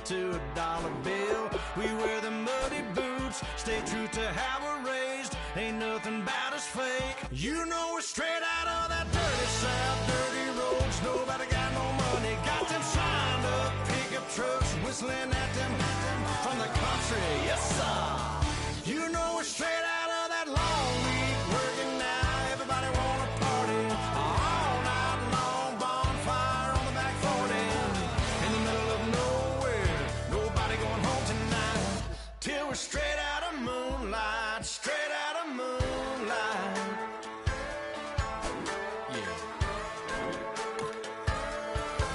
to a dollar bill. We wear the muddy boots, stay true to how we're raised. Ain't nothing about us fake. You know we're straight out of that dirty South, dirty roads. Nobody got no money, got them signed up pickup trucks, whistling at them from the country. Yes, sir. You know we're straight out of that long week working now. Everybody wanna party all night long. Bonfire on the back 40 in the middle of nowhere. Nobody going home tonight till we're straight out of moonlight. Straight out of moonlight. Yeah.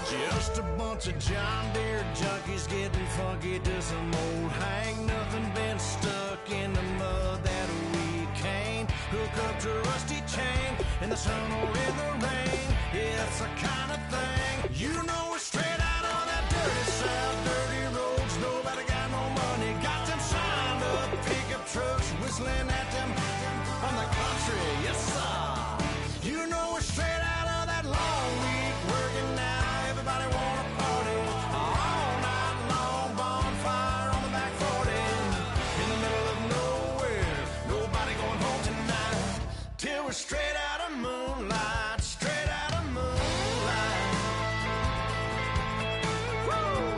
Just a bunch of John Deere junkies getting funky to some old hang. Nothing been stuck in the mud that we can't hook up to a rusty chain in the sun or in the rain. Yeah, it's the kind of thing. You know we're straight out of that dirty South, dirty roads. Nobody got no money, got them signed up pickup trucks, whistling at them from the country. Yes, sir. You know we're straight out of that long week working now. Everybody wanna party all night long. Bonfire on the back 40 in the middle of nowhere. Nobody going home tonight till we're straight out of moonlight. Straight out of moonlight. Woo!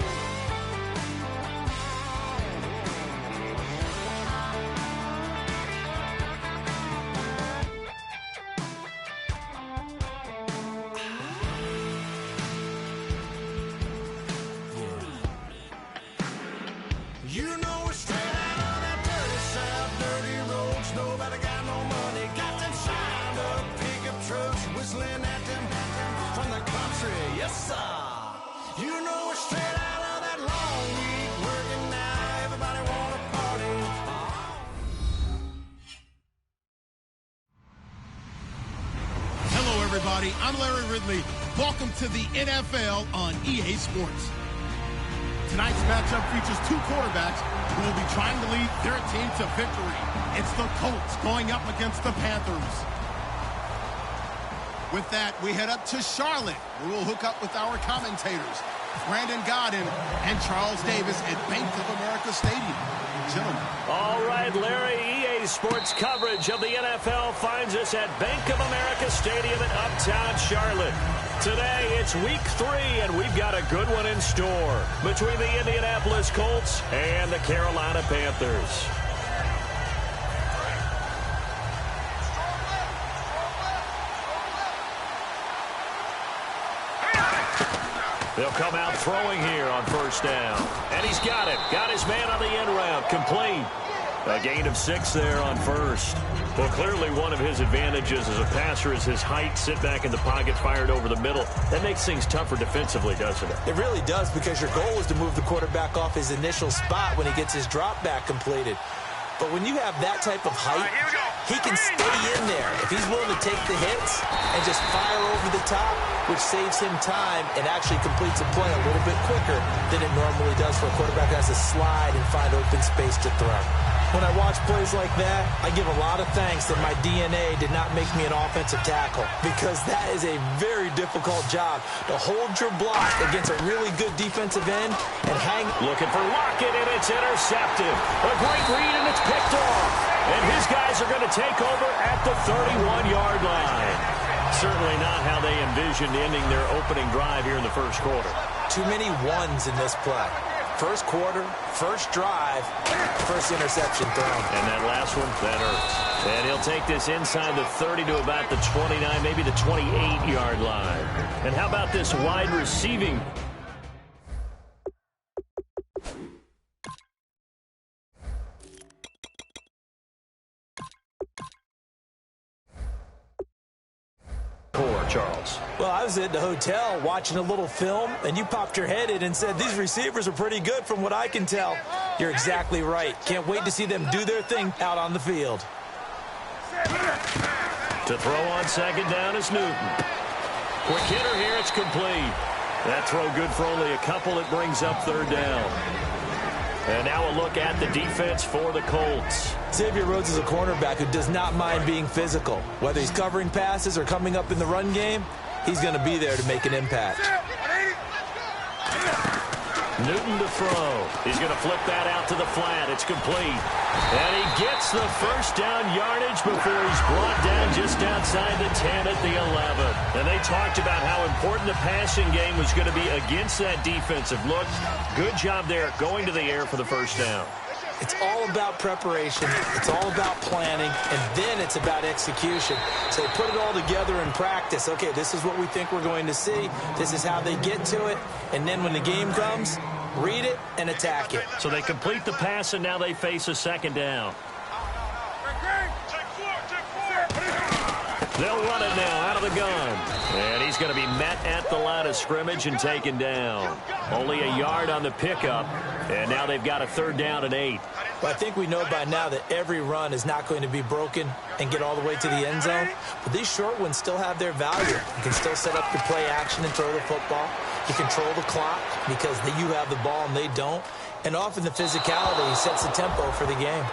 You know we're straight out of that dirty South, dirty roads. Nobody got no money, got them signed up pickup trucks, whistling at them from the country. Yes, sir. You know we're straight out of that long week working now. Everybody wanna party. Hello, everybody. I'm Larry Ridley. Welcome to the NFL on EA Sports. Tonight's matchup features two quarterbacks who will be trying to lead their team to victory. It's the Colts going up against the Panthers. With that, we head up to Charlotte, where we'll hook up with our commentators, Brandon Godden and Charles Davis at Bank of America Stadium. Gentlemen. All right, Larry, EA Sports coverage of the NFL finds us at Bank of America Stadium in Uptown Charlotte. Today, it's week 3, and we've got a good one in store between the Indianapolis Colts and the Carolina Panthers. They'll come out throwing here on first down. And he's got it. Got his man on the end route. Complete. A gain of 6 there on first. Well, clearly one of his advantages as a passer is his height. Sit back in the pocket, fired over the middle. That makes things tougher defensively, doesn't it? It really does, because your goal is to move the quarterback off his initial spot when he gets his drop back completed. But when you have that type of height, he can stay in there if he's willing to take the hits and just fire over the top, which saves him time and actually completes a play a little bit quicker than it normally does for a quarterback who has to slide and find open space to throw. When I watch plays like that, I give a lot of thanks that my DNA did not make me an offensive tackle, because that is a very difficult job to hold your block against a really good defensive end and hang. Looking for Lockett, and it's intercepted. A great read, and it's picked off. And his guys are going to take over at the 31-yard line. Certainly not how they envisioned ending their opening drive here in the first quarter. Too many ones in this play. First quarter, first drive, first interception thrown. And that last one, that hurts. And he'll take this inside the 30 to about the 29, maybe the 28-yard line. And how about this wide receiving? Charles. Well, I was at the hotel watching a little film, and you popped your head in and said, these receivers are pretty good from what I can tell. You're exactly right. Can't wait to see them do their thing out on the field. To throw on second down is Newton. Quick hitter here, it's complete. That throw good for only a couple. It brings up third down. And now a look at the defense for the Colts. Xavier Rhodes is a cornerback who does not mind being physical. Whether he's covering passes or coming up in the run game, he's going to be there to make an impact. Newton to throw. He's going to flip that out to the flat. It's complete. And he gets the first down yardage before he's brought down just outside the 10 at the 11. And they talked about how important the passing game was going to be against that defensive look. Good job there going to the air for the first down. It's all about preparation. It's all about planning. And then it's about execution. So they put it all together in practice. Okay, this is what we think we're going to see. This is how they get to it. And then when the game comes, read it and attack it. So they complete the pass, and now they face a second down. They'll run it now out of the gun. And he's going to be met at the line of scrimmage and taken down. Only a yard on the pickup. And now they've got a 3rd down and 8. Well, I think we know by now that every run is not going to be broken and get all the way to the end zone. But these short ones still have their value. You can still set up your play action and throw the football. You control the clock because you have the ball and they don't. And often the physicality sets the tempo for the game.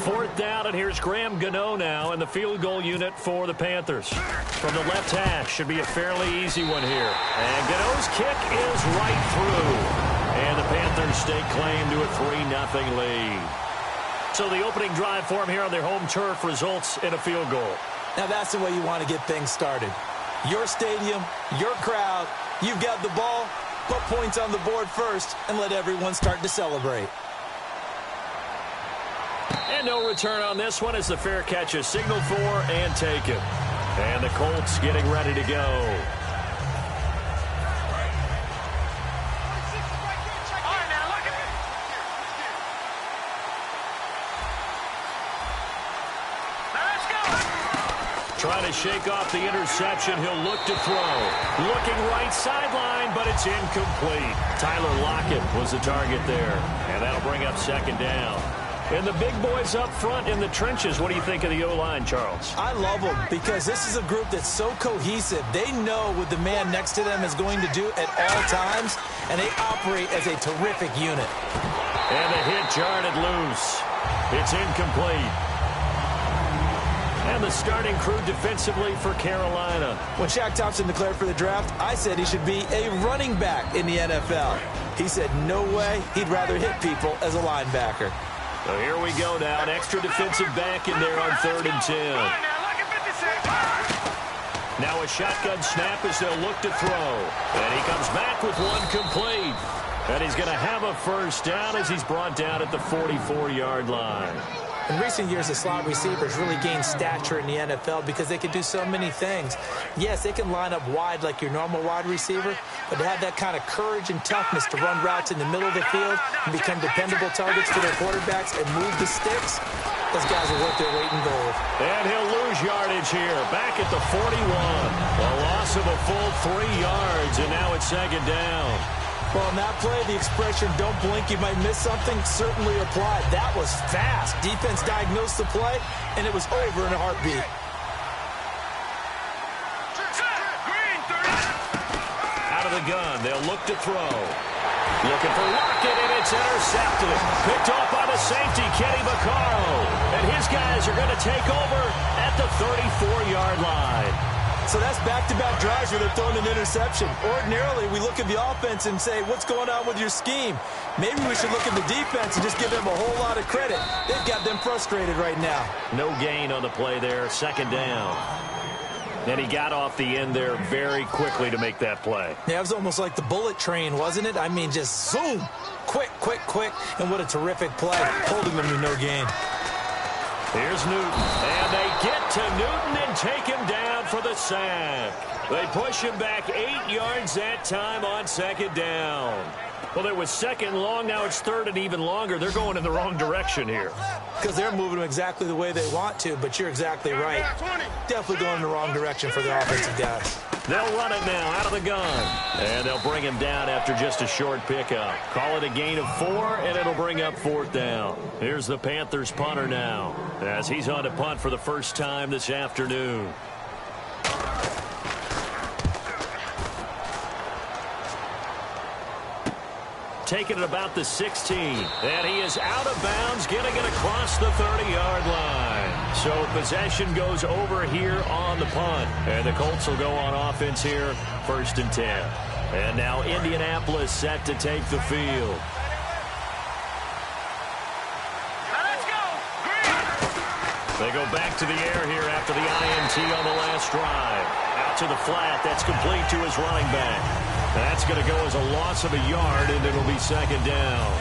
4th down, and here's Graham Gano now in the field goal unit for the Panthers. From the left hash, should be a fairly easy one here. And Gano's kick is right through. And the Panthers stake claim to a 3-0 lead. So the opening drive for them here on their home turf results in a field goal. Now that's the way you want to get things started. Your stadium, your crowd, you've got the ball, put points on the board first, and let everyone start to celebrate. And no return on this one as the fair catch is signaled for and taken. And the Colts getting ready to go. Trying to shake off the interception. He'll look to throw. Looking right sideline, but it's incomplete. Tyler Lockett was the target there. And that'll bring up 2nd down. And the big boys up front in the trenches, what do you think of the O-line, Charles? I love them because this is a group that's so cohesive. They know what the man next to them is going to do at all times, and they operate as a terrific unit. And the hit jarred it loose. It's incomplete. And the starting crew defensively for Carolina. When Shaq Thompson declared for the draft, I said he should be a running back in the NFL. He said no way, he'd rather hit people as a linebacker. So here we go now. An extra defensive back in there on 3rd and 10. Now a shotgun snap as they'll look to throw. And he comes back with one complete. And he's going to have a first down as he's brought down at the 44-yard line. In recent years, the slot receivers really gained stature in the NFL because they can do so many things. Yes, they can line up wide like your normal wide receiver, but to have that kind of courage and toughness to run routes in the middle of the field and become dependable targets for their quarterbacks and move the sticks, those guys are worth their weight in gold. And he'll lose yardage here, back at the 41. A loss of a full 3 yards, and now it's 2nd down. Well, on that play, the expression, don't blink, you might miss something, certainly applied. That was fast. Defense diagnosed the play, and it was over in a heartbeat. Out of the gun, they'll look to throw. Looking for Lockett, and it's intercepted. Picked off by the safety, Kenny Vaccaro. And his guys are going to take over at the 34-yard line. So that's back-to-back drives where they're throwing an interception. Ordinarily, we look at the offense and say, what's going on with your scheme? Maybe we should look at the defense and just give them a whole lot of credit. They've got them frustrated right now. No gain on the play there, 2nd down. And he got off the end there very quickly to make that play. Yeah, it was almost like the bullet train, wasn't it? I mean, just zoom. Quick, quick, quick. And what a terrific play, holding them to no gain. Here's Newton, and they get to Newton and take him down for the sack. They push him back 8 yards that time on 2nd down. Well, it was 2nd long, now it's 3rd and even longer. They're going in the wrong direction here. Because they're moving them exactly the way they want to, but you're exactly right. Definitely going in the wrong direction for their offensive guys. They'll run it now out of the gun. And they'll bring him down after just a short pickup. Call it a gain of 4, and it'll bring up 4th down. Here's the Panthers punter now as he's on to punt for the first time this afternoon. Taking it about the 16. And he is out of bounds, getting it across the 30-yard line. So possession goes over here on the punt. And the Colts will go on offense here, 1st and 10. And now Indianapolis set to take the field. They go back to the air here after the INT on the last drive. Out to the flat. That's complete to his running back. That's going to go as a loss of a yard, and it'll be second down.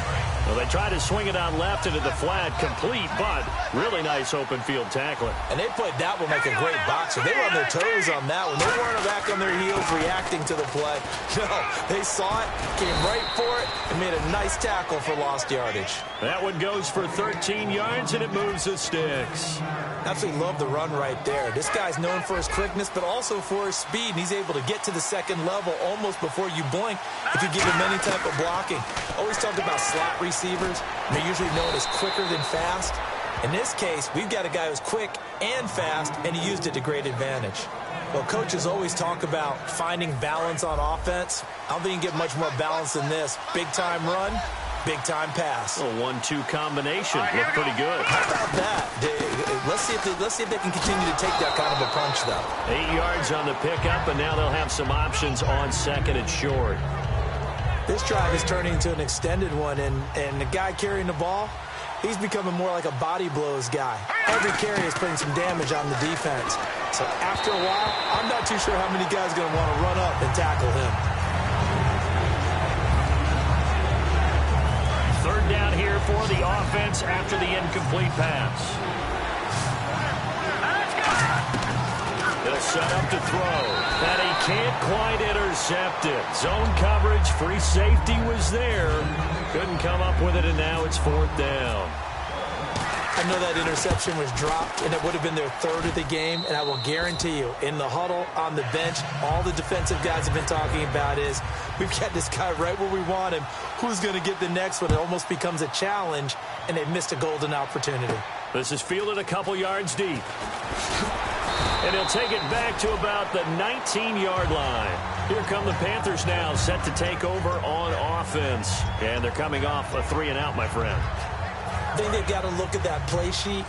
Well, they try to swing it out left into the flat, complete, but really nice open field tackling. And they played that one like a great boxer. They were on their toes on that one. They weren't back on their heels reacting to the play. No, they saw it, came right for it, and made a nice tackle for lost yardage. That one goes for 13 yards, and it moves the sticks. Absolutely love the run right there. This guy's known for his quickness, but also for his speed, and he's able to get to the second level almost before you blink if you give him any type of blocking. Always talked about slot receivers. They're usually known as quicker than fast. In this case, we've got a guy who's quick and fast, and he used it to great advantage. Well, coaches always talk about finding balance on offense. I don't think you can get much more balance than this. Big-time run, big-time pass. A 1-2 combination. Looked pretty good. How about that? Let's see if they can continue to take that kind of a punch, though. 8 yards on the pickup, and now they'll have some options on second and short. This drive is turning into an extended one, and the guy carrying the ball, he's becoming more like a body blows guy. Every carry is putting some damage on the defense. So after a while, I'm not too sure how many guys are going to want to run up and tackle him. Third down here for the offense after the incomplete pass. They'll set up to throw. And he can't quite intercept it. Zone coverage, free safety was there. Couldn't come up with it, and now it's fourth down. I know that interception was dropped, and it would have been their third of the game, and I will guarantee you, in the huddle, on the bench, all the defensive guys have been talking about is, we've got this guy right where we want him. Who's going to get the next one? It almost becomes a challenge, and they've missed a golden opportunity. This is fielded a couple yards deep. And he'll take it back to about the 19-yard line. Here come the Panthers now, set to take over on offense. And they're coming off a 3-and-out, my friend. I think they've got to look at that play sheet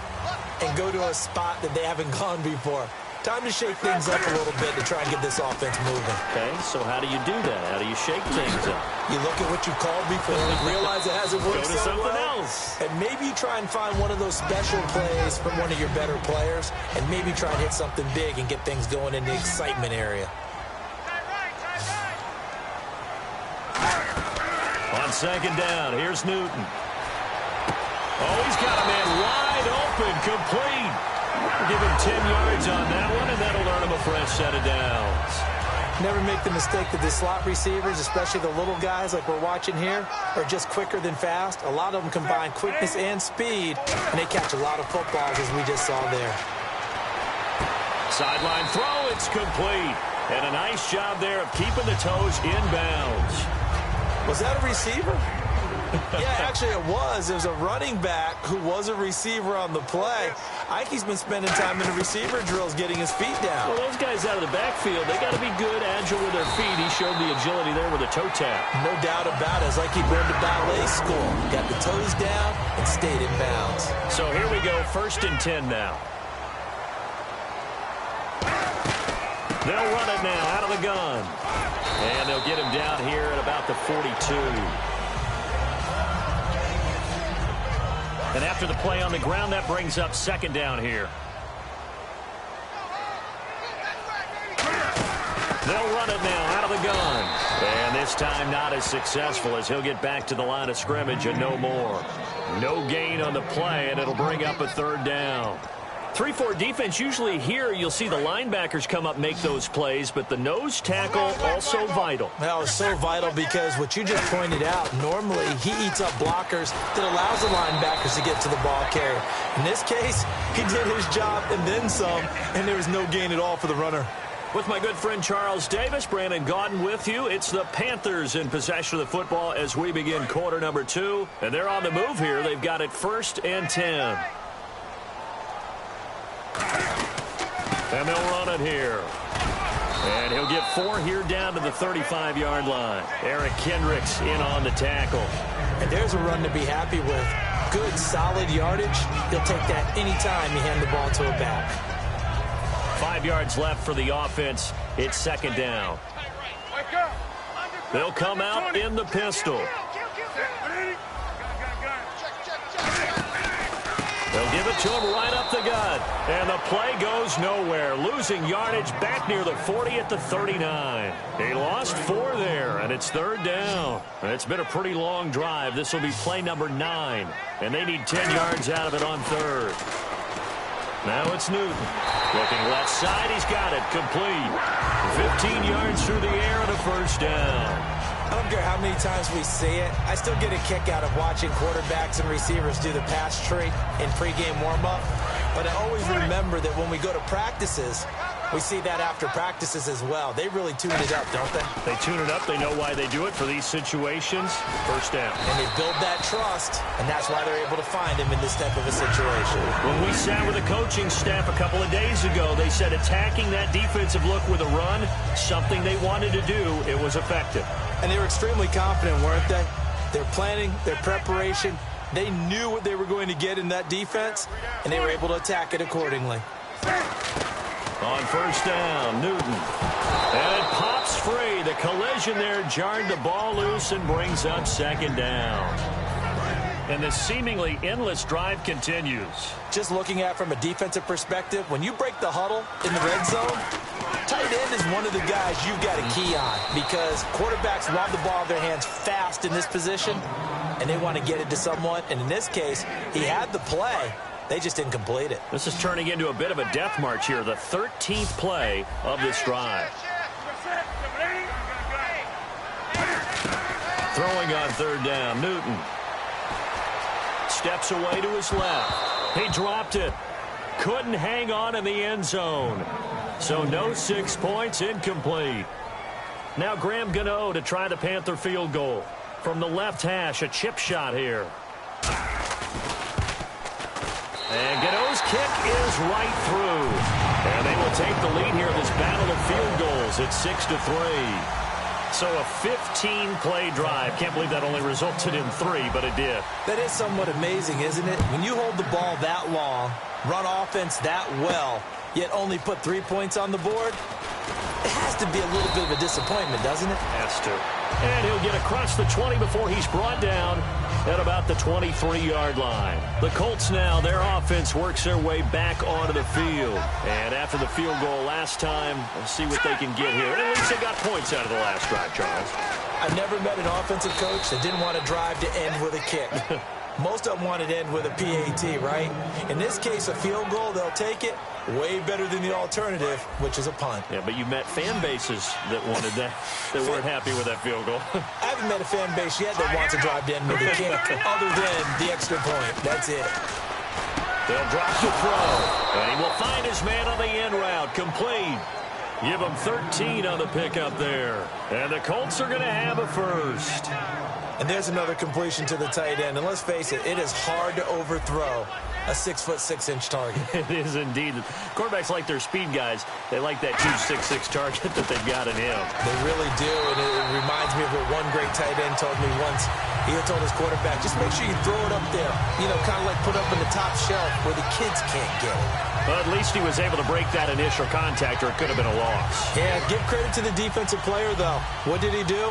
and go to a spot that they haven't gone before. Time to shake things up a little bit to try and get this offense moving. Okay, so how do you do that? How do you shake things up? You look at what you called before and realize it hasn't worked Go to so something well. else. And maybe you try and find one of those special plays from one of your better players, and maybe try and hit something big and get things going in the excitement area. On second down, here's Newton. Oh, he's got a man wide open, complete. Give him 10 yards on that one, and that'll earn him a fresh set of downs. Never make the mistake that the slot receivers, especially the little guys like we're watching here, are just quicker than fast. A lot of them combine quickness and speed, and they catch a lot of footballs, as we just saw there. Sideline throw, it's complete. And a nice job there of keeping the toes in bounds. Was that a receiver? Yeah, actually it was. There was a running back who was a receiver on the play. I think he's been spending time in the receiver drills getting his feet down. Well, those guys out of the backfield, they got to be good, agile with their feet. He showed the agility there with a toe tap. No doubt about it. It's like he been to ballet school. Got the toes down and stayed in bounds. So here we go, 1st and 10 now. They'll run it now out of the gun. And they'll get him down here at about the 42. And after the play on the ground, that brings up second down here. They'll run it now out of the gun. And this time not as successful as he'll get back to the line of scrimmage and no more. No gain on the play, and it'll bring up a third down. 3-4 defense, usually here you'll see the linebackers come up, make those plays, but the nose tackle also vital. That was so vital because what you just pointed out, normally he eats up blockers that allows the linebackers to get to the ball carrier. In this case, he did his job and then some, and there was no gain at all for the runner. With my good friend Charles Davis, Brandon Gaudin with you. It's the Panthers in possession of the football as we begin quarter number 2, and they're on the move here. They've got it 1st and 10. And they'll run it here. And he'll get 4 here down to the 35-yard line. Eric Kendricks in on the tackle. And there's a run to be happy with. Good, solid yardage. He'll take that anytime you hand the ball to a back. 5 yards left for the offense. It's second down. They'll come out in the pistol. They'll give it to him right up the gut. And the play goes nowhere. Losing yardage back near the 40 at the 39. He lost 4 there, and it's 3rd down. It's been a pretty long drive. This will be play number 9. And they need 10 yards out of it on 3rd. Now it's Newton. Looking left side. He's got it. Complete. 15 yards through the air and a 1st down. I don't care how many times we see it. I still get a kick out of watching quarterbacks and receivers do the pass tree in pregame warm-up. But I always remember that when we go to practices, we see that after practices as well. They really tune it up, don't they? They tune it up. They know why they do it for these situations. 1st down. And they build that trust, and that's why they're able to find him in this type of a situation. When we sat with the coaching staff a couple of days ago, they said attacking that defensive look with a run, something they wanted to do, it was effective. And they were extremely confident, weren't they? Their planning, their preparation, they knew what they were going to get in that defense, and they were able to attack it accordingly. On 1st down, Newton. And it pops free. The collision there jarred the ball loose and brings up 2nd down. And the seemingly endless drive continues. Just looking at it from a defensive perspective, when you break the huddle in the red zone, tight end is one of the guys you've got a key on because quarterbacks love the ball in their hands fast in this position, and they want to get it to someone. And in this case, he had the play. They just didn't complete it. This is turning into a bit of a death march here, the 13th play of this drive. Throwing on 3rd down, Newton. Steps away to his left. He dropped it. Couldn't hang on in the end zone. So no 6 points, incomplete. Now Graham Gano to try the Panther field goal. From the left hash, a chip shot here. And Gano's kick is right through. And they will take the lead here in this battle of field goals. It's 6-3. So a 15-play drive. Can't believe that only resulted in 3, but it did. That is somewhat amazing, isn't it? When you hold the ball that long, run offense that well, yet only put 3 points on the board, it has to be a little bit of a disappointment, doesn't it? Has to. And he'll get across the 20 before he's brought down at about the 23-yard line. The Colts now, their offense works their way back onto the field. And after the field goal last time, we'll see what they can get here. And at least they got points out of the last drive, Charles. I've never met an offensive coach that didn't want to drive to end with a kick. Most of them wanted to end with a PAT, right? In this case, a field goal, they'll take it. Way better than the alternative, which is a punt. Yeah, but you met fan bases that wanted that, that weren't happy with that field goal. I haven't met a fan base yet that wants to drive to end with a kick, other than the extra point. That's it. They'll drop the throw, and he will find his man on the end route, complete. Give him 13 on the pickup there. And the Colts are going to have a 1st. And there's another completion to the tight end. And let's face it, it is hard to overthrow a 6'6" target. It is indeed. Quarterbacks like their speed guys. They like that 2.66 target that they've got in him. They really do, and it reminds me of what one great tight end told me once. He had told his quarterback, just make sure you throw it up there. You know, kind of like put up in the top shelf where the kids can't get it. Well, at least he was able to break that initial contact, or it could have been a loss. Yeah, give credit to the defensive player, though. What did he do?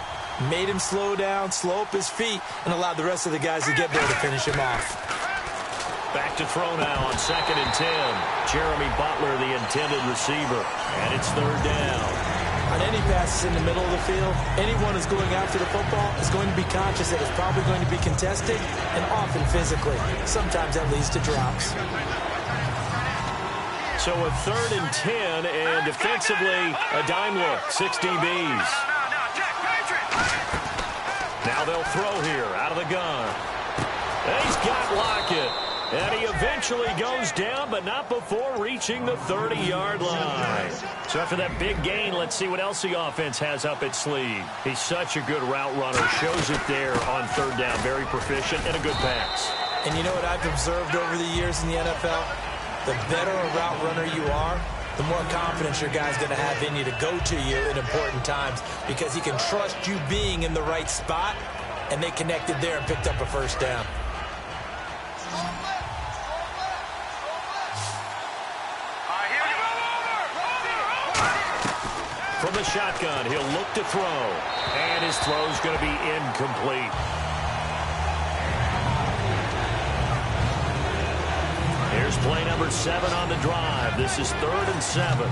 Made him slow down, slow up his feet, and allowed the rest of the guys to get there to finish him off. Back to throw now on 2nd and 10. Jeremy Butler, the intended receiver. And it's 3rd down. On any passes in the middle of the field, anyone who's going after the football is going to be conscious that it's probably going to be contested, and often physically. Sometimes that leads to drops. So a 3rd and 10, and defensively, a dime look, 6 DBs. Now they'll throw here, out of the gun. And he's got Lockett. And he eventually goes down, but not before reaching the 30-yard line. So after that big gain, let's see what else the offense has up its sleeve. He's such a good route runner. Shows it there on 3rd down. Very proficient and a good pass. And you know what I've observed over the years in the NFL? The better a route runner you are, the more confidence your guy's going to have in you to go to you in important times because he can trust you being in the right spot, and they connected there and picked up a 1st down. From the shotgun. He'll look to throw. And his throw's going to be incomplete. Here's play number 7 on the drive. This is 3rd and 7.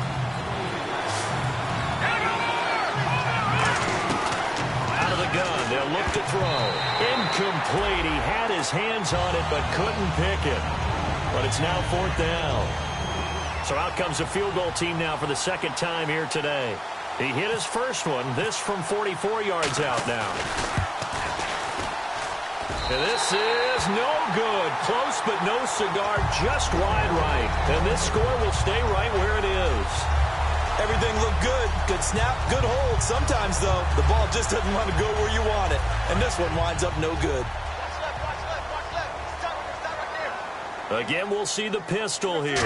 Out of the gun. They'll look to throw. Incomplete. He had his hands on it but couldn't pick it. But it's now 4th down. So out comes the field goal team now for the second time here today. He hit his first one. This from 44 yards out now. And this is no good. Close but no cigar, just wide right. And this score will stay right where it is. Everything looked good. Good snap, good hold. Sometimes, though, the ball just doesn't want to go where you want it. And this one winds up no good. Again, we'll see the pistol here.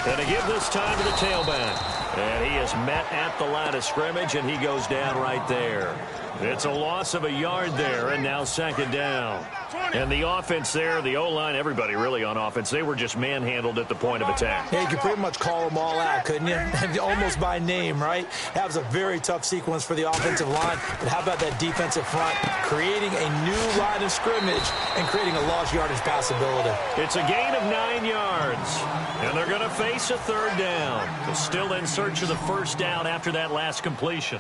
And to give this time to the tailback. And he is met at the line of scrimmage, and he goes down right there. It's a loss of a yard there, and now 2nd down. And the offense there, the O-line, everybody really on offense, they were just manhandled at the point of attack. Yeah, you could pretty much call them all out, couldn't you? Almost by name, right? That was a very tough sequence for the offensive line. But how about that defensive front creating a new line of scrimmage and creating a lost yardage possibility? It's a gain of 9 yards. And they're going to face a 3rd down. They're still in search of the 1st down after that last completion.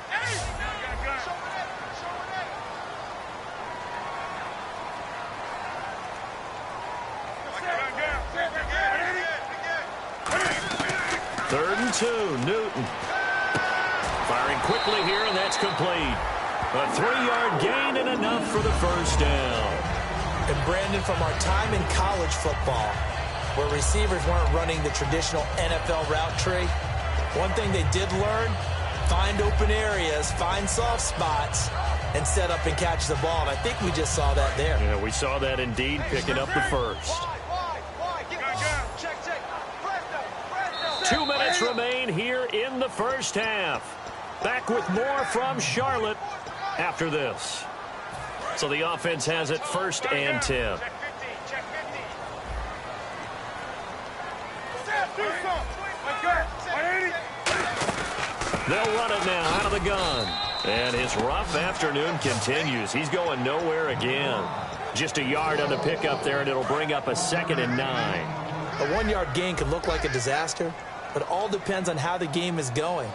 Third and 2, Newton. Firing quickly here, and that's complete. A 3-yard gain and enough for the 1st down. And Brandon, from our time in college football, where receivers weren't running the traditional NFL route tree, one thing they did learn, find open areas, find soft spots, and set up and catch the ball. And I think we just saw that there. Yeah, we saw that indeed, picking up the 1st. 2 minutes remain here in the 1st half. Back with more from Charlotte after this. So the offense has it 1st and 10. They'll run it now out of the gun. And his rough afternoon continues. He's going nowhere again. Just a yard on the pickup there, and it'll bring up a 2nd and 9. A 1-yard gain can look like a disaster, but it all depends on how the game is going.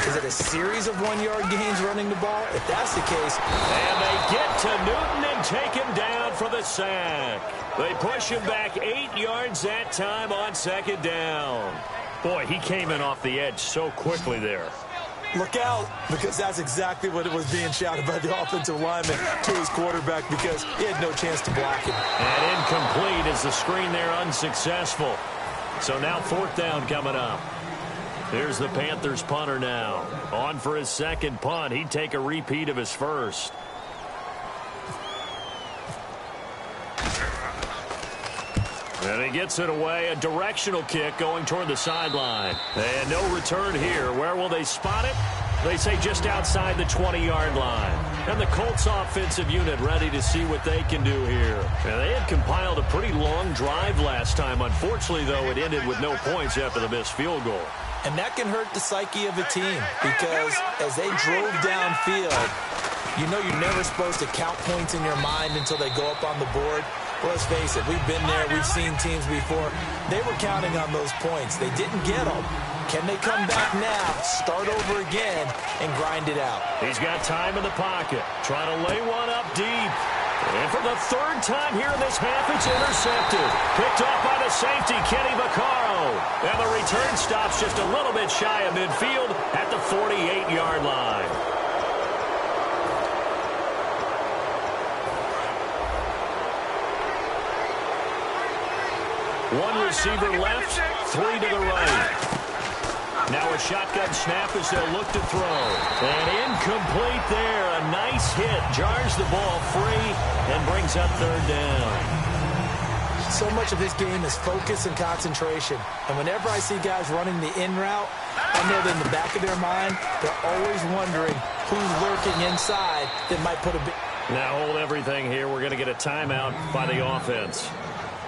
Is it a series of 1-yard gains running the ball? If that's the case. And they get to Newton and take him down for the sack. They push him back 8 yards that time on 2nd down. Boy, he came in off the edge so quickly there. Look out, because that's exactly what it was being shouted by the offensive lineman to his quarterback, because he had no chance to block him. And incomplete as the screen there unsuccessful. So now 4th down coming up. Here's the Panthers punter now. On for his 2nd punt. He'd take a repeat of his 1st. And he gets it away. A directional kick going toward the sideline. And no return here. Where will they spot it? They say just outside the 20-yard line. And the Colts offensive unit ready to see what they can do here. And they had compiled a pretty long drive last time. Unfortunately, though, it ended with no points after the missed field goal. And that can hurt the psyche of a team, because as they drove downfield, you know you're never supposed to count points in your mind until they go up on the board. Well, let's face it, we've been there, we've seen teams before. They were counting on those points. They didn't get them. Can they come back now, start over again, and grind it out? He's got time in the pocket, trying to lay one up deep. And for the 3rd time here in this half, it's intercepted. Picked off by the safety, Kenny Vaccaro. And the return stops just a little bit shy of midfield at the 48-yard line. One receiver left, 3 to the right. Now a shotgun snap as they'll look to throw. And incomplete there. A nice hit. Jars the ball free and brings up 3rd down. So much of this game is focus and concentration. And whenever I see guys running the in route, I know that in the back of their mind, they're always wondering who's lurking inside that might put a bit. Now hold everything here. We're going to get a timeout by the offense.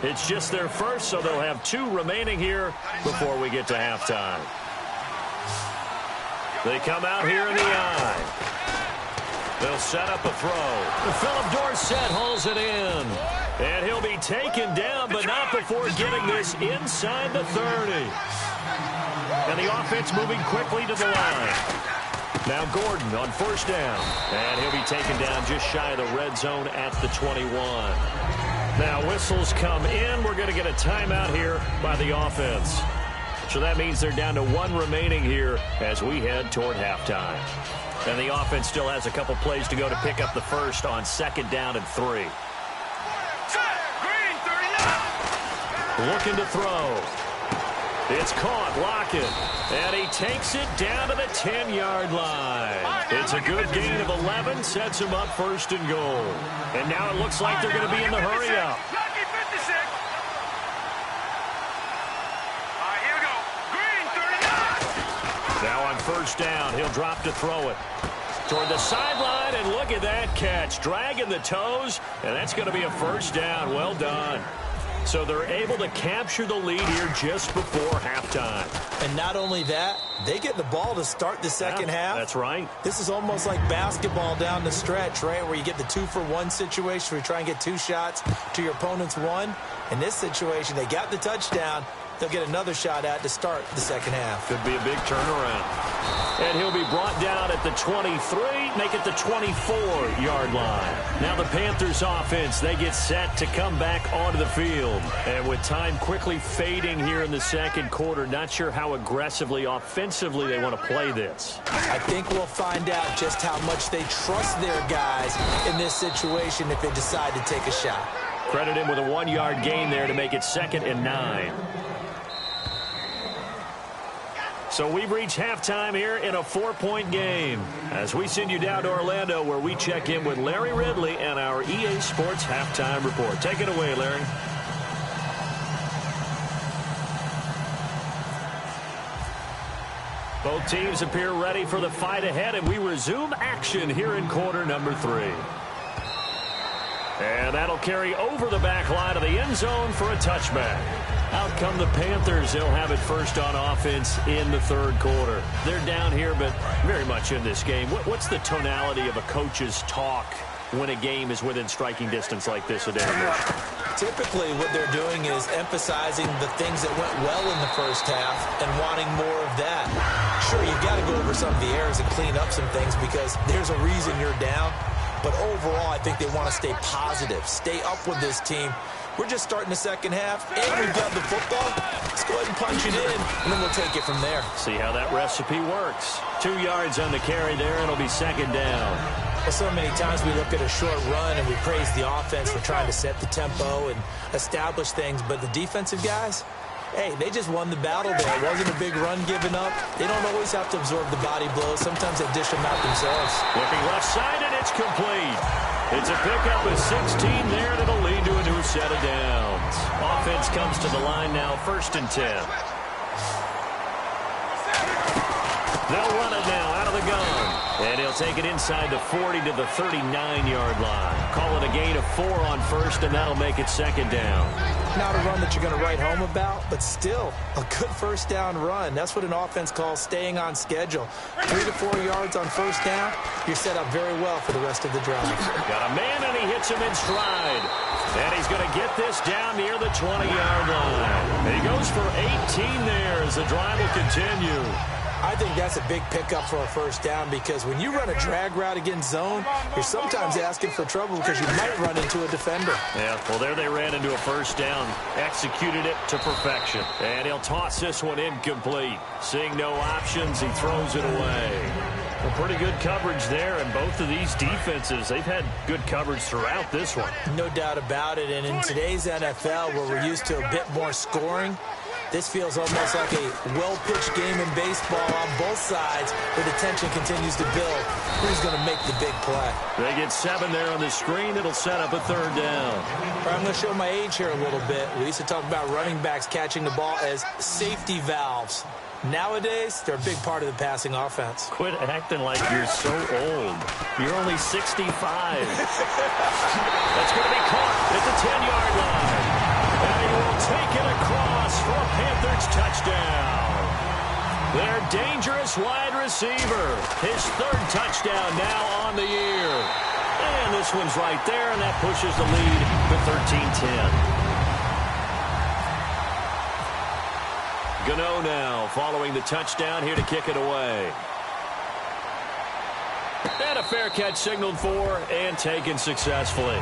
It's just their 1st, so they'll have 2 remaining here before we get to halftime. They come out here in the eye. They'll set up a throw. Philip Dorsett hauls it in. And he'll be taken down, but not before getting this inside the 30. And the offense moving quickly to the line. Now Gordon on first down. And he'll be taken down just shy of the red zone at the 21. Now whistles come in. We're going to get a timeout here by the offense. So that means they're down to one remaining here as we head toward halftime. And the offense still has a couple plays to go to pick up the first on 2nd down and 3. Looking to throw. It's caught. Lockett. And he takes it down to the 10-yard line. It's a good gain of 11. Sets him up 1st and goal. And now it looks like they're going to be in the hurry-up. Now on 1st down, he'll drop to throw it. Toward the sideline, and look at that catch. Dragging the toes, and that's going to be a 1st down. Well done. So they're able to capture the lead here just before halftime. And not only that, they get the ball to start the second half. That's right. This is almost like basketball down the stretch, right, where you get the 2-for-1 situation where you try and get 2 shots to your opponent's 1. In this situation, they got the touchdown. They'll get another shot at to start the second half. Could be a big turnaround. And he'll be brought down at the 23, make it the 24-yard line. Now the Panthers offense, they get set to come back onto the field. And with time quickly fading here in the second quarter, not sure how aggressively, offensively they want to play this. I think we'll find out just how much they trust their guys in this situation if they decide to take a shot. Credit him with a 1-yard gain there to make it 2nd and 9. So we've reached halftime here in a 4-point game as we send you down to Orlando where we check in with Larry Ridley and our EA Sports Halftime Report. Take it away, Larry. Both teams appear ready for the fight ahead, and we resume action here in quarter number 3. And that'll carry over the back line of the end zone for a touchback. Out come the Panthers. They'll have it first on offense in the 3rd quarter. They're down here, but very much in this game. What's the tonality of a coach's talk when a game is within striking distance like this today? Typically, what they're doing is emphasizing the things that went well in the first half and wanting more of that. Sure, you've got to go over some of the errors and clean up some things because there's a reason you're down. But overall, I think they want to stay positive, stay up with this team. We're just starting the second half, and we've got the football. Let's go ahead and punch it in, and then we'll take it from there. See how that recipe works. 2 yards on the carry there, and it'll be 2nd down. Well, so many times we look at a short run, and we praise the offense for trying to set the tempo and establish things. But the defensive guys, hey, they just won the battle there. It wasn't a big run given up. They don't always have to absorb the body blows. Sometimes they dish them out themselves. Looking left side, and it's complete. It's a pickup of 16 there, and it'll lead to a new set of downs. Offense comes to the line now, 1st and 10. They'll run it now out of the gun. And he'll take it inside the 40 to the 39-yard line. Call it a gain of 4 on 1st, and that'll make it 2nd down. Not a run that you're going to write home about, but still a good 1st down run. That's what an offense calls staying on schedule. 3 to 4 yards on 1st down, you're set up very well for the rest of the drive. Got a man, and he hits him in stride. And he's going to get this down near the 20-yard line. And he goes for 18 there as the drive will continue. I think that's a big pickup for a 1st down because when you run a drag route against zone, you're sometimes asking for trouble because you might run into a defender. Yeah, well, there they ran into a 1st down, executed it to perfection. And he'll toss this one incomplete. Seeing no options, he throws it away. Well, pretty good coverage there, and both of these defenses, they've had good coverage throughout this one. No doubt about it, and in today's NFL, where we're used to a bit more scoring, this feels almost like a well-pitched game in baseball on both sides where the tension continues to build. Who's going to make the big play? They get 7 there on the screen. It'll set up a 3rd down. I'm going to show my age here a little bit. We used to talk about running backs catching the ball as safety valves. Nowadays, they're a big part of the passing offense. Quit acting like you're so old. You're only 65. That's going to be caught at the 10-yard line. And he will take it across for a Panthers touchdown. Their dangerous wide receiver. His third touchdown now on the year. And this one's right there, and that pushes the lead to 13-10. Gano now following the touchdown here to kick it away. And a fair catch signaled for and taken successfully.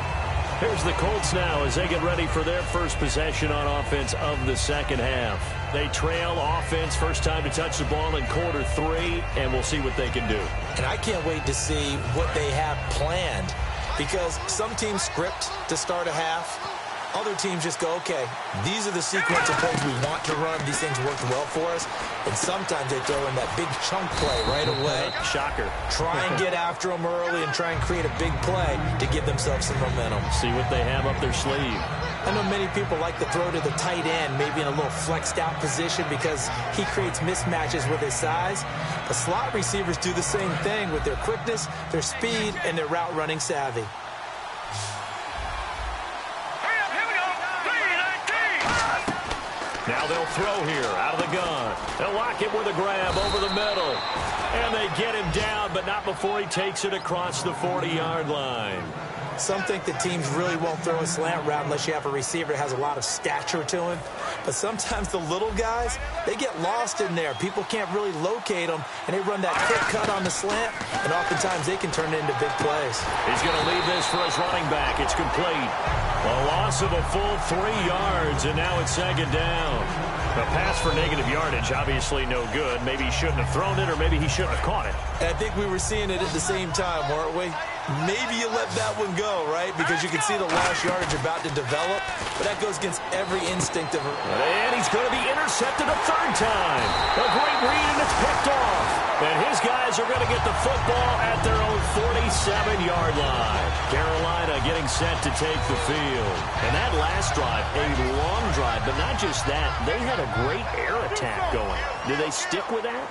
Here's the Colts now as they get ready for their first possession on offense of the second half. They trail offense, first time to touch the ball in quarter 3, and we'll see what they can do. And I can't wait to see what they have planned, because some teams script to start a half. Other teams just go, okay, these are the sequence of plays we want to run. These things worked well for us. And sometimes they throw in that big chunk play right away. Shocker. Try and get after them early and try and create a big play to give themselves some momentum. See what they have up their sleeve. I know many people like to throw to the tight end, maybe in a little flexed out position because he creates mismatches with his size. The slot receivers do the same thing with their quickness, their speed, and their route running savvy. Now they'll throw here out of the gun. They'll lock it with a grab over the middle. And they get him down, but not before he takes it across the 40-yard line. Some think the teams really won't throw a slant route unless you have a receiver that has a lot of stature to him. But sometimes the little guys, they get lost in there. People can't really locate them, and they run that quick cut on the slant, and oftentimes they can turn it into big plays. He's going to leave this for his running back. It's complete. A loss of a full 3 yards, and now it's second down. A pass for negative yardage, obviously no good. Maybe he shouldn't have thrown it, or maybe he shouldn't have caught it. And I think we were seeing it at the same time, weren't we? Maybe you let that one go, right? Because you can see the lost yardage about to develop, but that goes against every instinct of... And he's going to be intercepted a third time. A great read, and it's picked off. And his guys are going to get the football at their own 47-yard line. Carolina getting set to take the field. And that last drive, a long drive, but not just that. They had a great air attack going. Do they stick with that?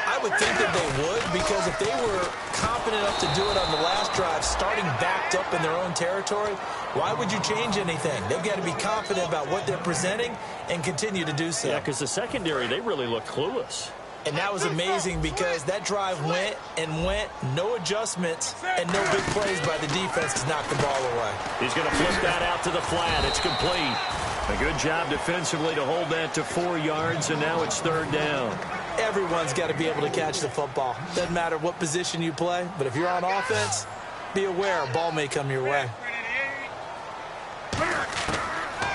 I would think that they would, because if they were confident enough to do it on the last drive, starting backed up in their own territory, why would you change anything? They've got to be confident about what they're presenting and continue to do so. Yeah, because the secondary, they really looked clueless. And that was amazing because that drive went and went, no adjustments, and no big plays by the defense to knock the ball away. He's going to flip that out to the flat. It's complete. A good job defensively to hold that to 4 yards, and now it's third down. Everyone's got to be able to catch the football. Doesn't matter what position you play, but if you're on offense, be aware a ball may come your way.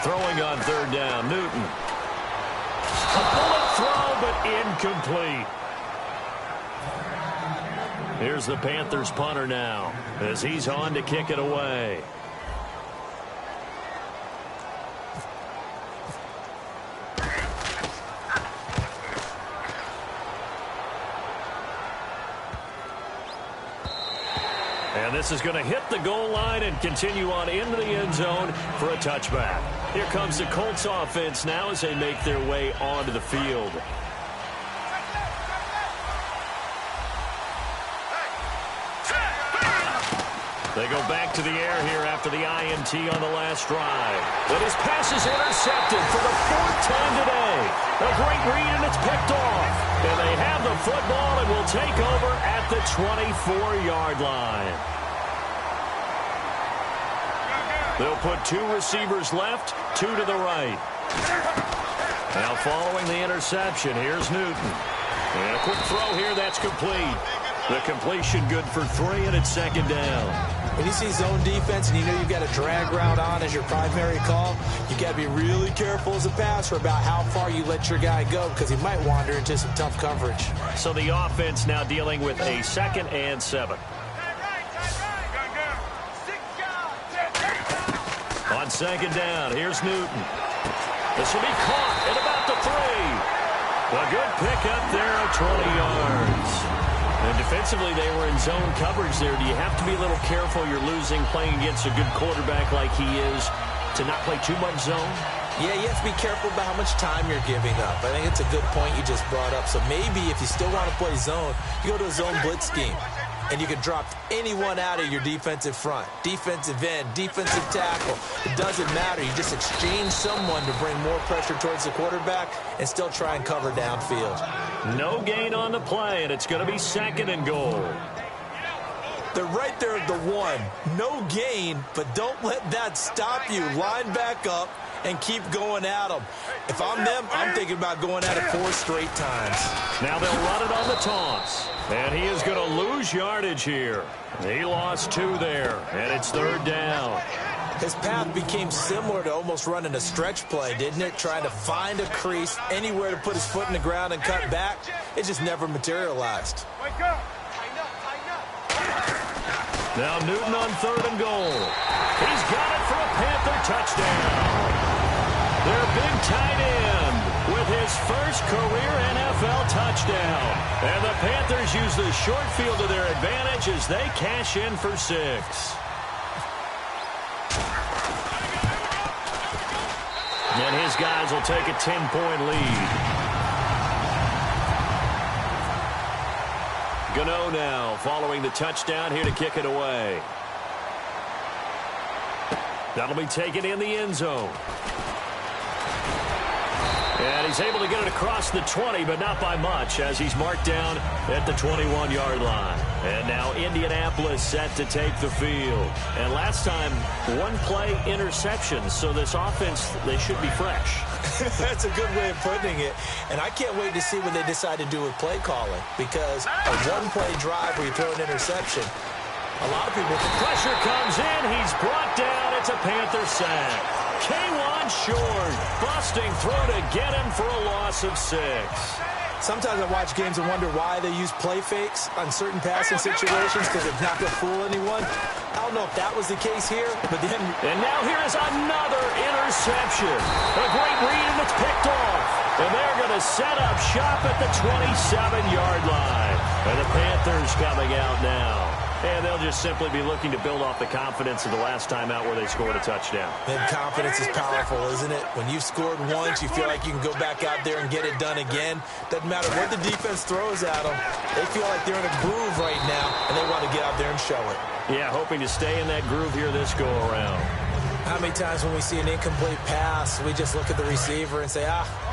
Throwing on third down, Newton. A bullet throw, but incomplete. Here's the Panthers punter now as he's on to kick it away. And this is going to hit the goal line and continue on into the end zone for a touchback. Here comes the Colts offense now as they make their way onto the field. They go back to the air here after the INT on the last drive. But his pass is intercepted for the 4th time today. A great read, and it's picked off. And they have the football and will take over at the 24-yard line. They'll put 2 receivers left, 2 to the right. Now following the interception, here's Newton. And a quick throw here, that's complete. The completion good for 3, and it's second down. When you see zone defense and you know you've got a drag route on as your primary call, you've got to be really careful as a passer about how far you let your guy go because he might wander into some tough coverage. So the offense now dealing with a 2nd and 7. On second down, here's Newton. This will be caught at about the 3. A good pickup there at 20 yards. And defensively, they were in zone coverage there. Do you have to be a little careful? You're losing, playing against a good quarterback like he is, to not play too much zone? Yeah, you have to be careful about how much time you're giving up. I think it's a good point you just brought up. So maybe if you still want to play zone, you go to a zone blitz scheme. And you can drop anyone out of your defensive front. Defensive end, defensive tackle. It doesn't matter. You just exchange someone to bring more pressure towards the quarterback and still try and cover downfield. No gain on the play, and it's going to be 2nd and goal. They're right there at the 1. No gain, but don't let that stop you. Line back up and keep going at them. If I'm them, I'm thinking about going at it 4 straight times. Now they'll run it on the toss. And he is going to lose yardage here. He lost 2 there, and it's 3rd down. His path became similar to almost running a stretch play, didn't it? Trying to find a crease, anywhere to put his foot in the ground and cut back. It just never materialized. Wake up! Now Newton on 3rd and goal. He's got it for a Panther touchdown. Their big tight end with his first career NFL touchdown. And the Panthers use the short field to their advantage as they cash in for 6. And his guys will take a 10-point lead. Gano now following the touchdown here to kick it away. That'll be taken in the end zone. And he's able to get it across the 20, but not by much, as he's marked down at the 21-yard line. And now Indianapolis set to take the field. And last time, 1-play interception, so this offense, they should be fresh. That's a good way of putting it. And I can't wait to see what they decide to do with play calling, because a 1-play drive where you throw an interception, a lot of people... Pressure comes in. He's brought down. It's a Panther sack. K1 short, busting through to get him for a loss of 6. Sometimes I watch games and wonder why they use play fakes on certain passing situations, because it's not going to fool anyone. I don't know if that was the case here, but then... And now here is another interception. A great read, and it's picked off. And they're going to set up shop at the 27-yard line. And the Panthers coming out now. And they'll just simply be looking to build off the confidence of the last time out where they scored a touchdown. And confidence is powerful, isn't it? When you've scored once, you feel like you can go back out there and get it done again. Doesn't matter what the defense throws at them. They feel like they're in a groove right now, and they want to get out there and show it. Yeah, hoping to stay in that groove here this go-around. How many times when we see an incomplete pass, we just look at the receiver and say,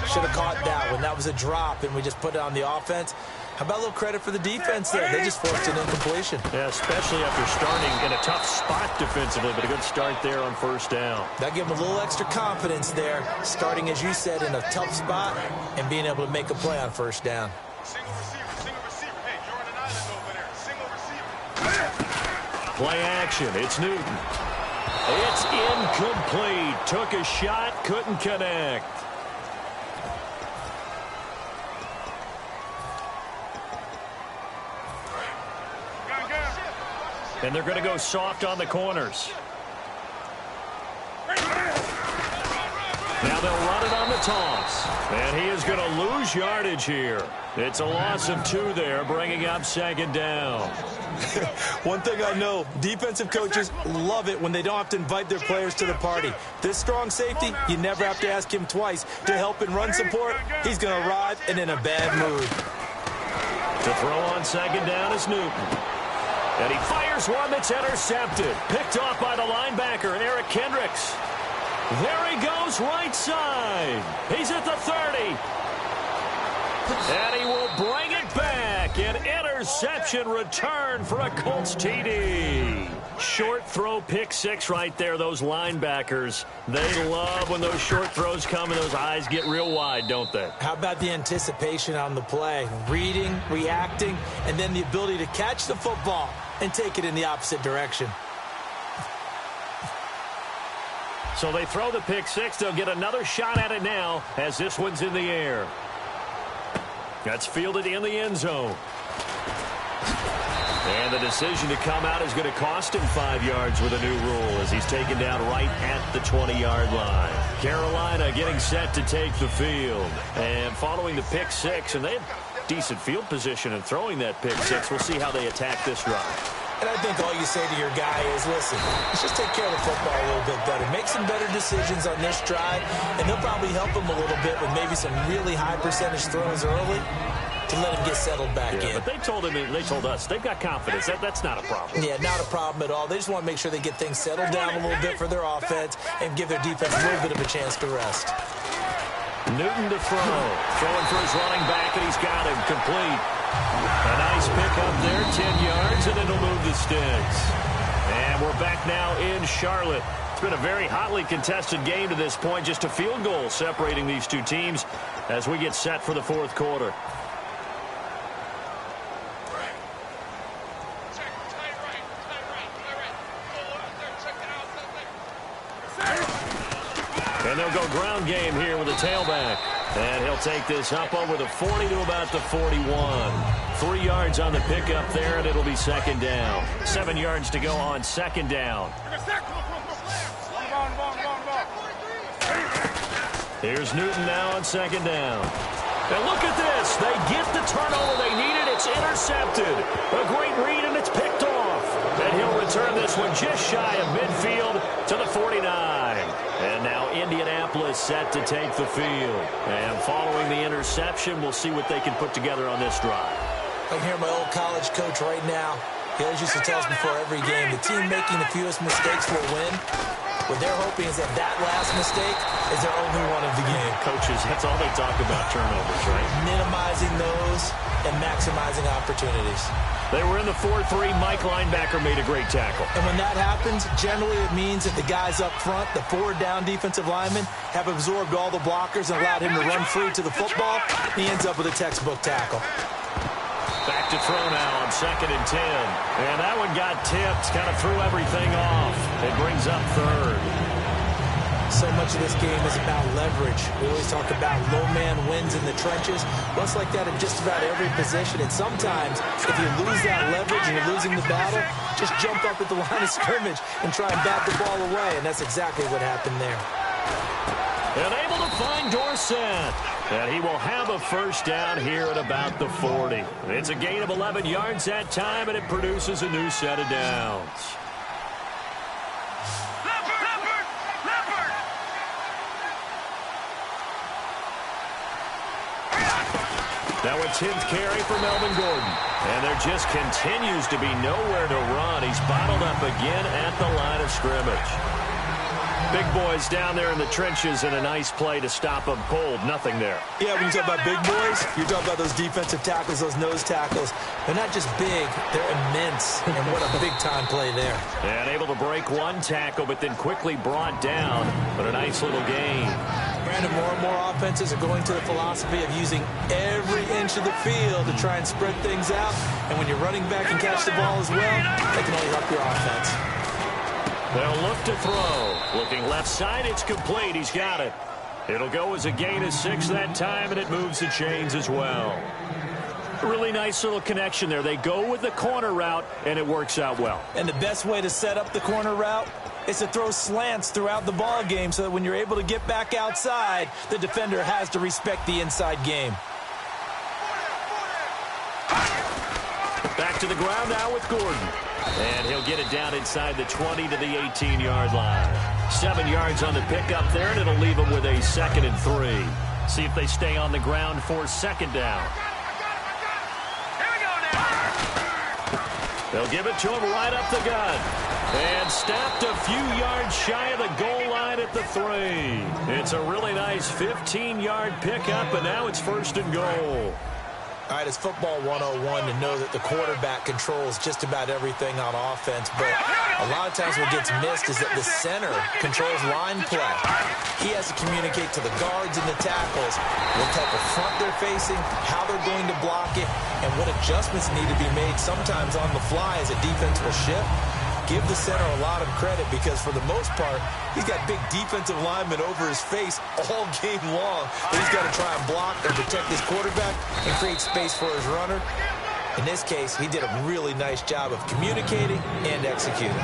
should have caught that one. That was a drop, and we just put it on the offense. How about a little credit for the defense there? They just forced an incompletion. Yeah, especially after starting in a tough spot defensively, but a good start there on 1st down. That gave them a little extra confidence there, starting, as you said, in a tough spot and being able to make a play on 1st down. Single receiver. Hey, you're on an island over there. Single receiver. Play action. It's Newton. It's incomplete. Took a shot, couldn't connect. And they're going to go soft on the corners. Now they'll run it on the toss. And he is going to lose yardage here. It's a loss of 2 there, bringing up 2nd down. One thing I know, defensive coaches love it when they don't have to invite their players to the party. This strong safety, you never have to ask him twice to help in run support. He's going to arrive and in a bad mood. To throw on 2nd down is Newton. And he fires one that's intercepted. Picked off by the linebacker, Eric Kendricks. There he goes, right side. He's at the 30. And he will bring it back. An interception return for a Colts TD. Short throw, pick 6 right there. Those linebackers, they love when those short throws come and those eyes get real wide, don't they? How about the anticipation on the play? Reading, reacting, and then the ability to catch the football and take it in the opposite direction. So they throw the pick 6. They'll get another shot at it now as this one's in the air. That's fielded in the end zone. And the decision to come out is going to cost him 5 yards with a new rule as he's taken down right at the 20-yard line. Carolina getting set to take the field. And following the pick 6, and they have decent field position in throwing that pick 6. We'll see how they attack this drive. And I think all you say to your guy is, listen, let's just take care of the football a little bit better. Make some better decisions on this drive, and they'll probably help him a little bit with maybe some really high percentage throws early to let him get settled back in. But they told us, they've got confidence. That's not a problem. Yeah, not a problem at all. They just want to make sure they get things settled down a little bit for their offense and give their defense a little bit of a chance to rest. Newton to throw. Throwing for his running back, and he's got him complete. A nice pick up there, 10 yards, and it'll move the sticks. And we're back now in Charlotte. It's been a very hotly contested game to this point. Just a field goal separating these two teams as we get set for the fourth quarter. And they'll go ground game here with a tailback. And he'll take this up over the 40 to about the 41. 3 yards on the pickup there, and it'll be second down. 7 yards to go on second down. Here's Newton now on second down. And look at this. They get the turnover they needed. It's intercepted. A great read, and it's picked off. And he'll return this one just shy of midfield to the 49. And now Indianapolis set to take the field. And following the interception, we'll see what they can put together on this drive. I can hear my old college coach right now. He always used to tell us before every game, the team making the fewest mistakes will win. What they're hoping is that that last mistake is their only one of the game. Coaches, that's all they talk about, turnovers, right? Minimizing those and maximizing opportunities. They were in the 4-3. Mike linebacker made a great tackle. And when that happens, generally it means that the guys up front, the 4 down defensive linemen, have absorbed all the blockers and allowed him to run free to the football. He ends up with a textbook tackle. Back to throw now on 2nd and 10. And that one got tipped, kind of threw everything off. It brings up 3rd. So much of this game is about leverage. We always talk about low man wins in the trenches. Well, it's like that in just about every position. And sometimes, if you lose that leverage and you're losing the battle, just jump up at the line of scrimmage and try and bat the ball away. And that's exactly what happened there. And able to find Dorsett. And he will have a first down here at about the 40. It's a gain of 11 yards that time, and it produces a new set of downs. Now a 10th carry for Melvin Gordon. And there just continues to be nowhere to run. He's bottled up again at the line of scrimmage. Big boys down there in the trenches, and a nice play to stop them cold. Nothing there. Yeah, when you talk about big boys, you're talking about those defensive tackles, those nose tackles. They're not just big, they're immense. And what a big-time play there. And able to break one tackle, but then quickly brought down. But a nice little gain. Brandon, more and more offenses are going to the philosophy of using every inch of the field to try and spread things out. And when you're running back and catch the ball as well, that can only help your offense. They'll look to throw. Looking left side, it's complete. He's got it. It'll go as a gain of 6 that time, and it moves the chains as well. Really nice little connection there. They go with the corner route, and it works out well. And the best way to set up the corner route is to throw slants throughout the ball game so that when you're able to get back outside, the defender has to respect the inside game. Back to the ground now with Gordon. And he'll get it down inside the 20 to the 18-yard line. 7 yards on the pickup there, and it'll leave them with a 2nd and 3. See if they stay on the ground for second down. They'll give it to him right up the gut. And stopped a few yards shy of the goal line at the 3. It's a really nice 15-yard pickup, and now it's 1st and goal. All right, it's football 101 to know that the quarterback controls just about everything on offense, but a lot of times what gets missed is that the center controls line play. He has to communicate to the guards and the tackles what type of front they're facing, how they're going to block it, and what adjustments need to be made sometimes on the fly as a defense will shift. Give the center a lot of credit because, for the most part, he's got big defensive linemen over his face all game long. But he's got to try and block and protect his quarterback and create space for his runner. In this case, he did a really nice job of communicating and executing.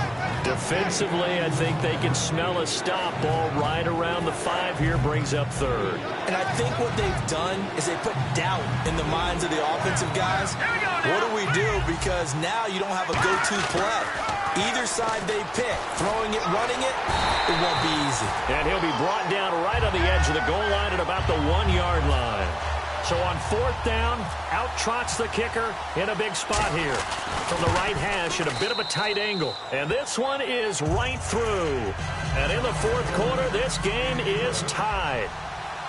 Defensively, I think they can smell a stop. Ball right around the 5 here, brings up 3rd. And I think what they've done is they put doubt in the minds of the offensive guys. What do we do? Because now you don't have a go-to play. Either side they pick, throwing it, running it, it won't be easy. And he'll be brought down right on the edge of the goal line at about the 1-yard line. So on 4th down, out trots the kicker in a big spot here. From the right hash at a bit of a tight angle. And this one is right through. And in the 4th quarter, this game is tied.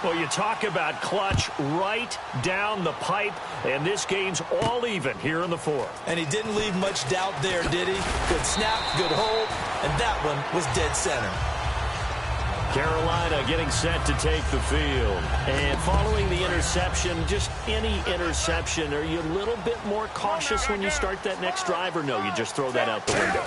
Well, you talk about clutch right down the pipe, and this game's all even here in the fourth. And he didn't leave much doubt there, did he? Good snap, good hold, and that one was dead center. Carolina getting set to take the field. And following the interception, just any interception, are you a little bit more cautious when you start that next drive, or no, you just throw that out the window?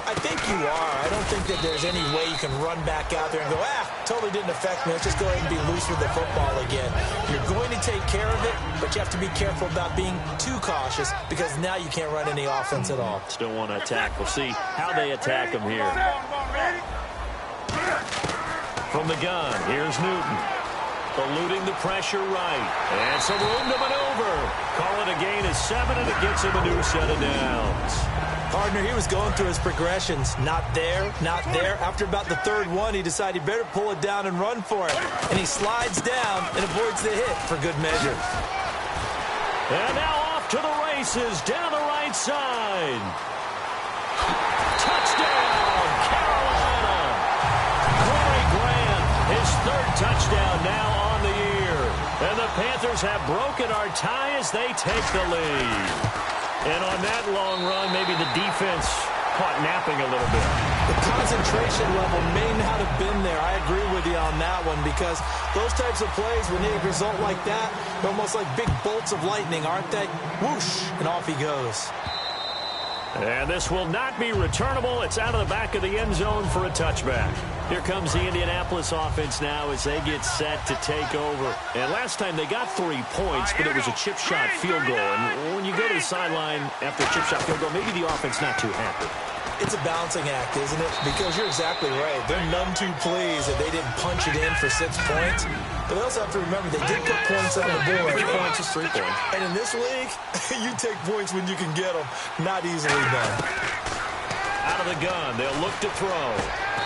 I think you are. I don't think that there's any way you can run back out there and go, totally didn't affect me. Let's just go ahead and be loose with the football again. You're going to take care of it, but you have to be careful about being too cautious because now you can't run any offense at all. Still want to attack. We'll see how they attack him here. From the gun, here's Newton. Eluding the pressure right. And some room to maneuver. Call it a gain of 7, and it gets him a new set of downs. Partner, he was going through his progressions. Not there, not there. After about the third one, he decided he better pull it down and run for it. And he slides down and avoids the hit for good measure. And now off to the races down the right side. Touchdown, Carolina. Corey Grant, his third touchdown now on the year. And the Panthers have broken our tie as they take the lead. And on that long run, maybe the defense caught napping a little bit. The concentration level may not have been there. I agree with you on that one because those types of plays, when they result like that, they're almost like big bolts of lightning, aren't they? Whoosh, and off he goes. And this will not be returnable. It's out of the back of the end zone for a touchback. Here comes the Indianapolis offense now as they get set to take over. And last time they got 3 points, but it was a chip shot field goal. And when you go to the sideline after a chip shot field goal, maybe the offense not too happy. It's a balancing act, isn't it? Because you're exactly right. They're none too pleased that they didn't punch it in for 6 points. But they also have to remember they did put points on the board. 3 points is 3 points. And in this league, you take points when you can get them. Not easily done. Out of the gun, they'll look to throw.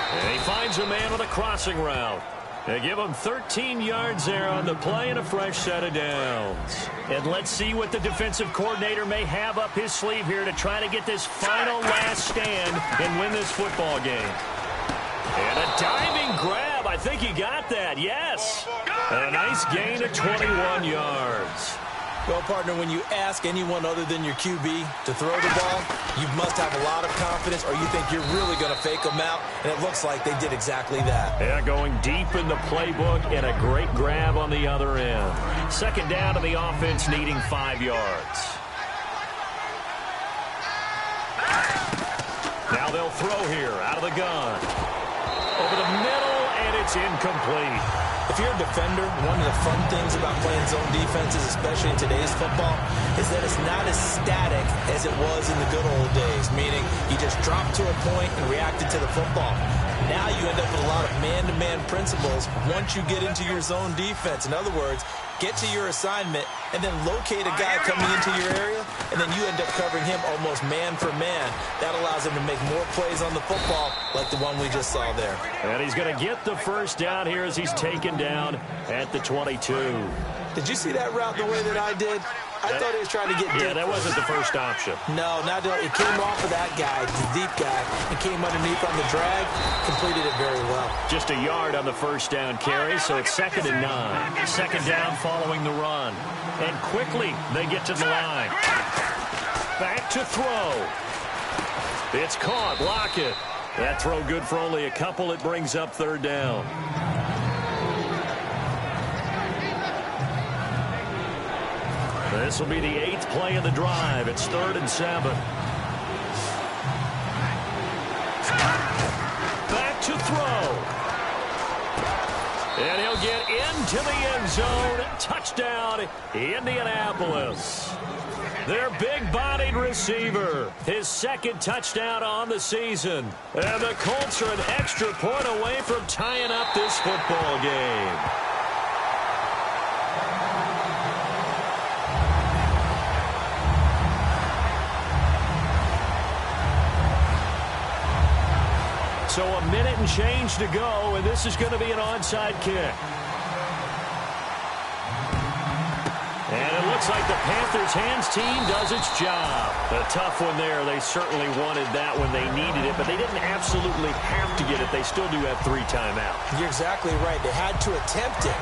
And he finds a man with a crossing route. They give him 13 yards there on the play and a fresh set of downs. And let's see what the defensive coordinator may have up his sleeve here to try to get this final last stand and win this football game. And a diving grab. I think he got that. Yes. A nice gain of 21 yards. Well, partner, when you ask anyone other than your QB to throw the ball, you must have a lot of confidence or you think you're really going to fake them out, and it looks like they did exactly that. Yeah, going deep in the playbook and a great grab on the other end. Second down to the offense needing 5 yards. Now they'll throw here out of the gun. Over the middle, and it's incomplete. If you're a defender, one of the fun things about playing zone defenses, especially in today's football, is that it's not as static as it was in the good old days, meaning you just drop to a point and reacted to the football. Now you end up with a lot of man-to-man principles once you get into your zone defense. In other words, get to your assignment and then locate a guy coming into your area, and then you end up covering him almost man for man. That allows him to make more plays on the football like the one we just saw there. And he's going to get the first down here as he's taken down at the 22. Did you see that route the way that I did? I thought he was trying to get deep. Yeah, that wasn't the first option. No, not at all. It came off of that guy, the deep guy. It came underneath on the drag, completed it very well. Just a yard on the first down carry, so it's 2nd and 9. Second down following the run. And quickly they get to the line. Back to throw. It's caught. Lockett. That throw good for only a couple. It brings up 3rd down. This will be the 8th play of the drive. It's 3rd and 7. Back to throw. And he'll get into the end zone. Touchdown, Indianapolis. Their big-bodied receiver. His 2nd touchdown on the season. And the Colts are an extra point away from tying up this football game. So a minute and change to go, and this is going to be an onside kick. And it looks like the Panthers' hands team does its job. A tough one there. They certainly wanted that when they needed it, but they didn't absolutely have to get it. They still do have 3 timeouts. You're exactly right. They had to attempt it.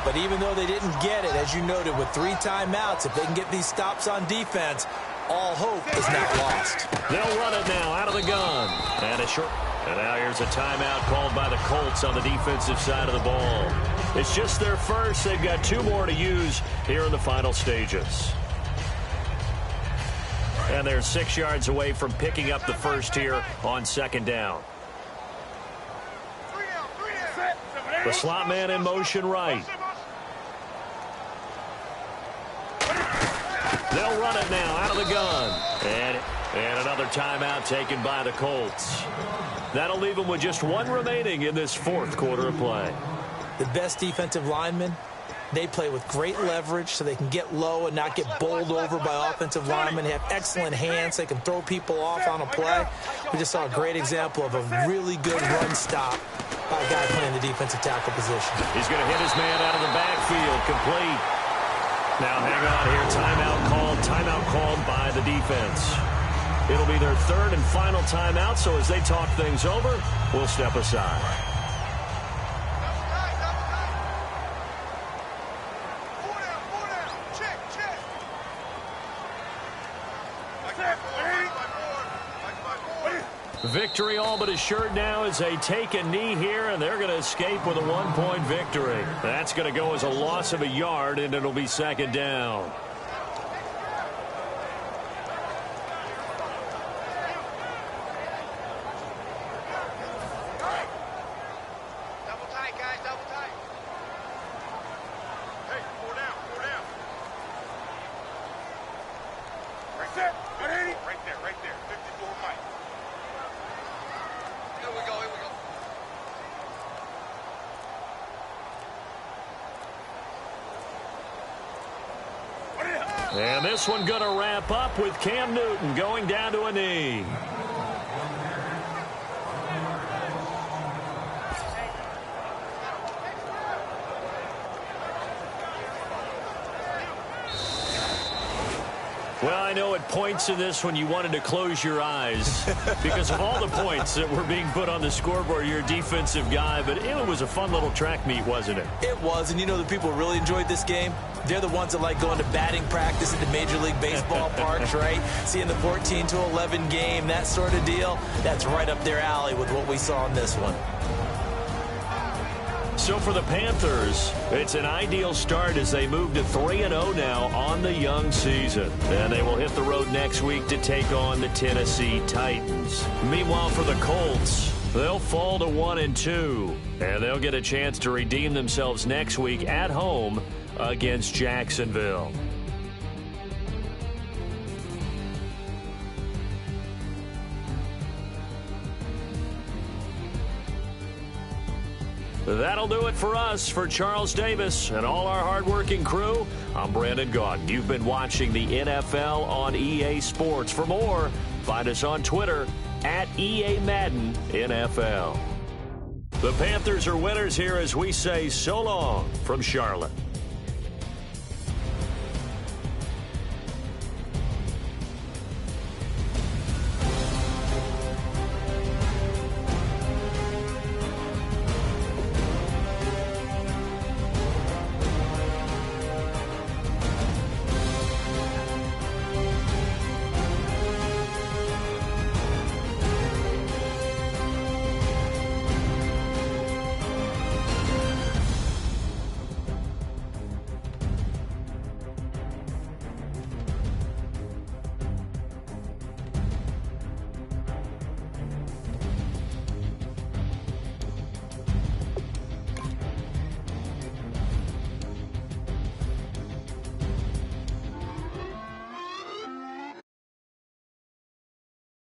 But even though they didn't get it, as you noted, with 3 timeouts, if they can get these stops on defense, all hope is not lost. They'll run it now out of the gun. And a short. And now here's a timeout called by the Colts on the defensive side of the ball. It's just their first. They've got 2 more to use here in the final stages. And they're 6 yards away from picking up the first here on second down. The slot man in motion right. They'll run it now out of the gun. And another timeout taken by the Colts. That'll leave them with just 1 remaining in this 4th quarter of play. The best defensive linemen, they play with great leverage so they can get low and not get bowled over by offensive linemen. They have excellent hands. They can throw people off on a play. We just saw a great example of a really good run stop by a guy playing the defensive tackle position. He's going to hit his man out of the backfield. Complete. Now hang on here. Timeout called by the defense. It'll be their 3rd and final timeout, so as they talk things over, we'll step aside. Victory all but assured now as they take a knee here, and they're going to escape with a 1-point victory. That's going to go as a loss of a yard, and it'll be second down. And this one going to wrap up with Cam Newton going down to a knee. Well, I know at points in this one you wanted to close your eyes because of all the points that were being put on the scoreboard. You're a defensive guy, but it was a fun little track meet, wasn't it? It was, and you know the people who really enjoyed this game? They're the ones that like going to batting practice at the Major League Baseball parks, right? Seeing the 14-11 game, that sort of deal. That's right up their alley with what we saw in this one. So for the Panthers, it's an ideal start as they move to 3-0 now on the young season. And they will hit the road next week to take on the Tennessee Titans. Meanwhile, for the Colts, they'll fall to 1-2. And they'll get a chance to redeem themselves next week at home against Jacksonville. That'll do it for us. For Charles Davis and all our hardworking crew, I'm Brandon Gaudin. You've been watching the NFL on EA Sports. For more, find us on Twitter at EA Madden NFL. The Panthers are winners here as we say so long from Charlotte.